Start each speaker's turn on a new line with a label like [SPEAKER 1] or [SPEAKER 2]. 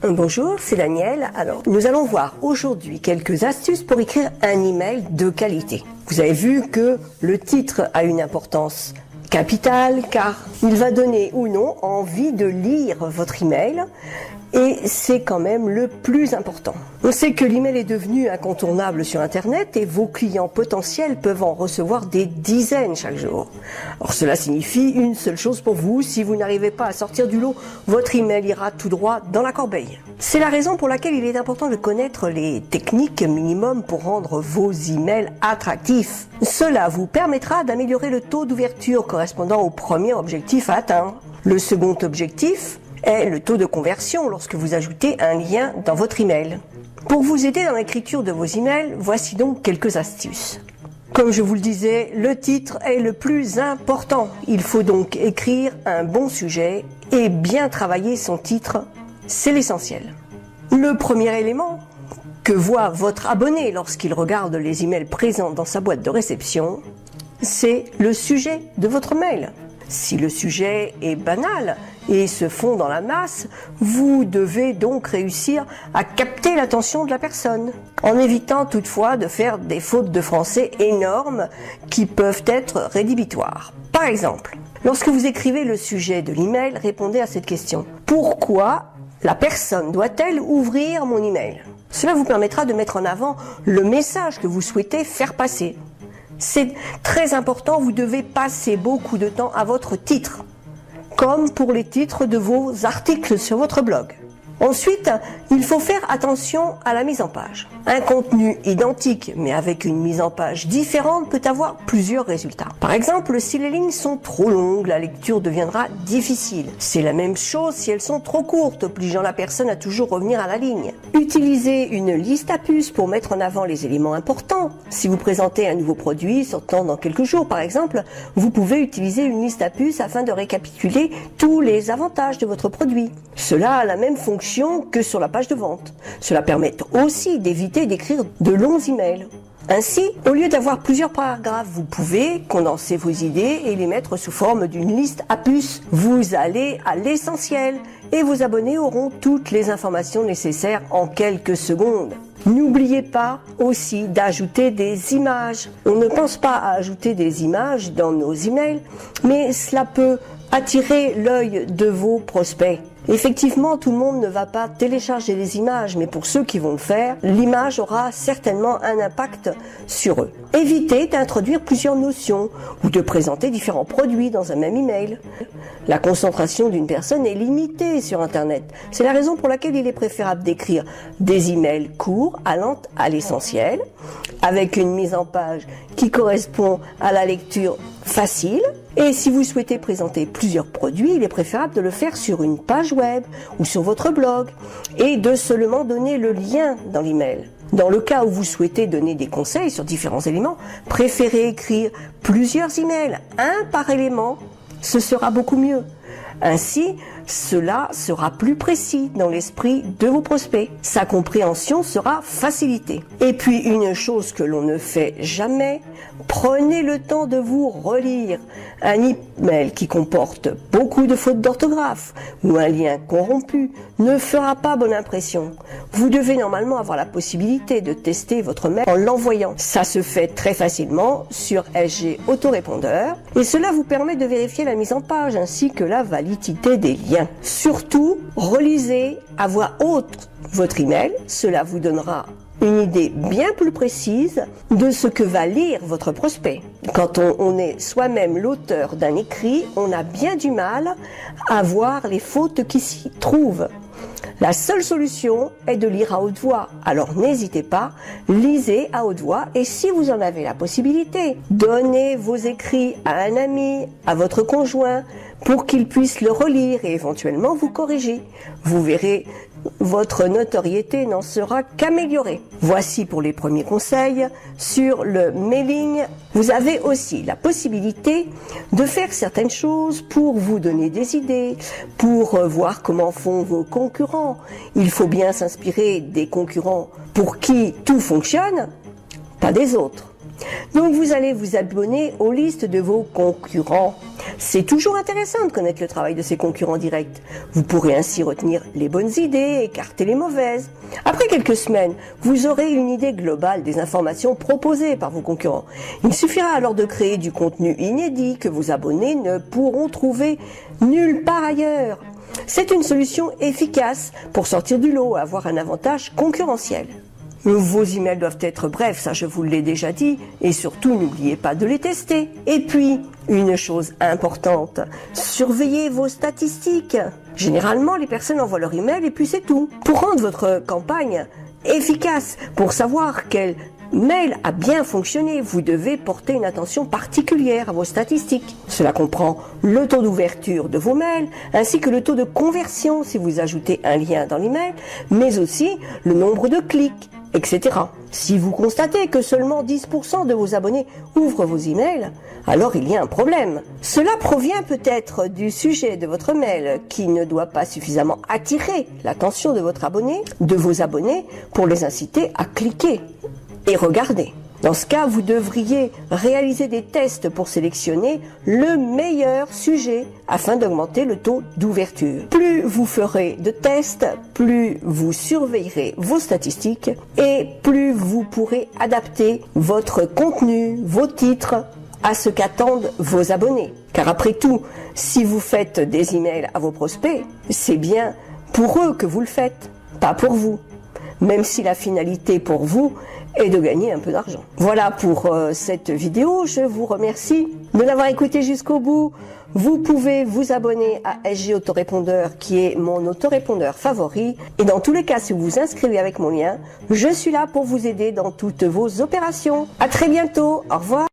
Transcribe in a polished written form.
[SPEAKER 1] Bonjour, c'est Daniel. Alors, nous allons voir aujourd'hui quelques astuces pour écrire un email de qualité. Vous avez vu que le titre a une importance capitale car il va donner ou non envie de lire votre email et c'est quand même le plus important. On sait que l'email est devenu incontournable sur Internet et vos clients potentiels peuvent en recevoir des dizaines chaque jour. Alors cela signifie une seule chose pour vous, si vous n'arrivez pas à sortir du lot, votre email ira tout droit dans la corbeille. C'est la raison pour laquelle il est important de connaître les techniques minimum pour rendre vos emails attractifs. Cela vous permettra d'améliorer le taux d'ouverture correspondant au premier objectif à atteindre. Le second objectif est le taux de conversion lorsque vous ajoutez un lien dans votre email. Pour vous aider dans l'écriture de vos emails, voici donc quelques astuces. Comme je vous le disais, le titre est le plus important. Il faut donc écrire un bon sujet et bien travailler son titre, c'est l'essentiel. Le premier élément que voit votre abonné lorsqu'il regarde les emails présents dans sa boîte de réception, c'est le sujet de votre mail. Si le sujet est banal et se fond dans la masse, vous devez donc réussir à capter l'attention de la personne, en évitant toutefois de faire des fautes de français énormes qui peuvent être rédhibitoires. Par exemple, lorsque vous écrivez le sujet de l'email, répondez à cette question. Pourquoi la personne doit-elle ouvrir mon email? Cela vous permettra de mettre en avant le message que vous souhaitez faire passer. C'est très important, vous devez passer beaucoup de temps à votre titre, comme pour les titres de vos articles sur votre blog. Ensuite, il faut faire attention à la mise en page. Un contenu identique mais avec une mise en page différente peut avoir plusieurs résultats. Par exemple, si les lignes sont trop longues, la lecture deviendra difficile. C'est la même chose si elles sont trop courtes, obligeant la personne à toujours revenir à la ligne. Utilisez une liste à puces pour mettre en avant les éléments importants. Si vous présentez un nouveau produit sortant dans quelques jours par exemple, vous pouvez utiliser une liste à puces afin de récapituler tous les avantages de votre produit. Cela a la même fonction que sur la page de vente. Cela permet aussi d'éviter d'écrire de longs emails. Ainsi, au lieu d'avoir plusieurs paragraphes, vous pouvez condenser vos idées et les mettre sous forme d'une liste à puces. Vous allez à l'essentiel et vos abonnés auront toutes les informations nécessaires en quelques secondes. N'oubliez pas aussi d'ajouter des images. On ne pense pas à ajouter des images dans nos emails, mais cela peut attirer l'œil de vos prospects. Effectivement, tout le monde ne va pas télécharger des images, mais pour ceux qui vont le faire, l'image aura certainement un impact sur eux. Évitez d'introduire plusieurs notions ou de présenter différents produits dans un même email. La concentration d'une personne est limitée sur Internet. C'est la raison pour laquelle il est préférable d'écrire des emails courts, allant à l'essentiel, avec une mise en page qui correspond à la lecture facile. Et si vous souhaitez présenter plusieurs produits, il est préférable de le faire sur une page web ou sur votre blog et de seulement donner le lien dans l'email. Dans le cas où vous souhaitez donner des conseils sur différents éléments, préférez écrire plusieurs emails, un par élément, ce sera beaucoup mieux. Ainsi, cela sera plus précis dans l'esprit de vos prospects. Sa compréhension sera facilitée. Et puis, une chose que l'on ne fait jamais, prenez le temps de vous relire. Un email qui comporte beaucoup de fautes d'orthographe ou un lien corrompu ne fera pas bonne impression. Vous devez normalement avoir la possibilité de tester votre mail en l'envoyant. Ça se fait très facilement sur SG Autorépondeur et cela vous permet de vérifier la mise en page ainsi que la validité des liens. Surtout, relisez à voix haute votre email, cela vous donnera une idée bien plus précise de ce que va lire votre prospect. Quand on est soi-même l'auteur d'un écrit, on a bien du mal à voir les fautes qui s'y trouvent. La seule solution est de lire à haute voix. Alors n'hésitez pas, lisez à haute voix et si vous en avez la possibilité, donnez vos écrits à un ami, à votre conjoint, pour qu'il puisse le relire et éventuellement vous corriger. Vous verrez, votre notoriété n'en sera qu'améliorée. Voici pour les premiers conseils sur le mailing. Vous avez aussi la possibilité de faire certaines choses pour vous donner des idées, pour voir comment font vos concurrents. Il faut bien s'inspirer des concurrents pour qui tout fonctionne, pas des autres. Donc vous allez vous abonner aux listes de vos concurrents. C'est toujours intéressant de connaître le travail de ces concurrents directs. Vous pourrez ainsi retenir les bonnes idées, écarter les mauvaises. Après quelques semaines, vous aurez une idée globale des informations proposées par vos concurrents. Il suffira alors de créer du contenu inédit que vos abonnés ne pourront trouver nulle part ailleurs. C'est une solution efficace pour sortir du lot et avoir un avantage concurrentiel. Vos emails doivent être brefs, ça je vous l'ai déjà dit, et surtout n'oubliez pas de les tester. Et puis, une chose importante, surveillez vos statistiques. Généralement, les personnes envoient leur email et puis c'est tout. Pour rendre votre campagne efficace, pour savoir quel mail a bien fonctionné, vous devez porter une attention particulière à vos statistiques. Cela comprend le taux d'ouverture de vos mails, ainsi que le taux de conversion si vous ajoutez un lien dans l'email, mais aussi le nombre de clics, etc. Si vous constatez que seulement 10% de vos abonnés ouvrent vos emails, alors il y a un problème. Cela provient peut-être du sujet de votre mail qui ne doit pas suffisamment attirer l'attention de vos abonnés pour les inciter à cliquer et regarder. Dans ce cas, vous devriez réaliser des tests pour sélectionner le meilleur sujet afin d'augmenter le taux d'ouverture. Plus vous ferez de tests, plus vous surveillerez vos statistiques et plus vous pourrez adapter votre contenu, vos titres à ce qu'attendent vos abonnés. Car après tout, si vous faites des emails à vos prospects, c'est bien pour eux que vous le faites, pas pour vous. Même si la finalité pour vous est de gagner un peu d'argent. Voilà pour cette vidéo, je vous remercie de l'avoir écouté jusqu'au bout. Vous pouvez vous abonner à SG Autorépondeur qui est mon autorépondeur favori. Et dans tous les cas, si vous vous inscrivez avec mon lien, je suis là pour vous aider dans toutes vos opérations. À très bientôt, au revoir.